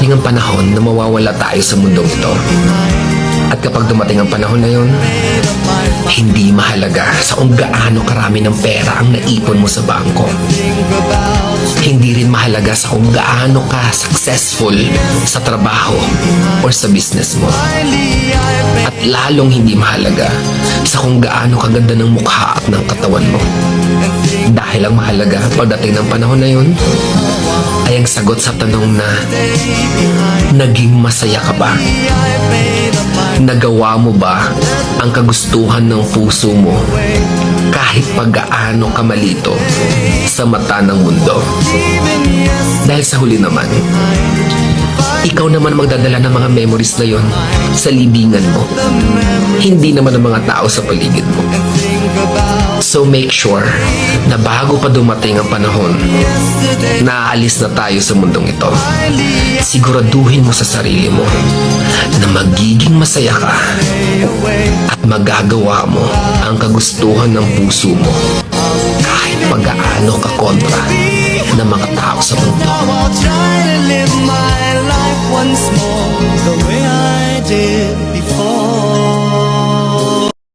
darating ang panahon na mawawala tayo sa mundong ito. At kapag dumating ang panahon na yun, hindi mahalaga sa kung gaano karami ng pera ang naipon mo sa bangko. Hindi rin mahalaga sa kung gaano ka successful sa trabaho or sa business mo. At lalong hindi mahalaga sa kung gaano kaganda ng mukha at ng katawan mo. Dahil ang mahalaga pagdating ng panahon na yun ay ang sagot sa tanong na naging masaya ka ba? Nagawa mo ba ang kagustuhan ng puso mo kahit pag-gaano ka malito sa mata ng mundo? Dahil sa huli naman, ikaw naman magdadala ng mga memories na yon sa libingan mo. Hindi naman ang mga tao sa paligid mo. So make sure na bago pa dumating ang panahon na aalis na tayo sa mundong ito, siguraduhin mo sa sarili mo na magiging masaya ka at magagawa mo ang kagustuhan ng puso mo kahit pag-aano ka kontra ng mga tao sa mundo.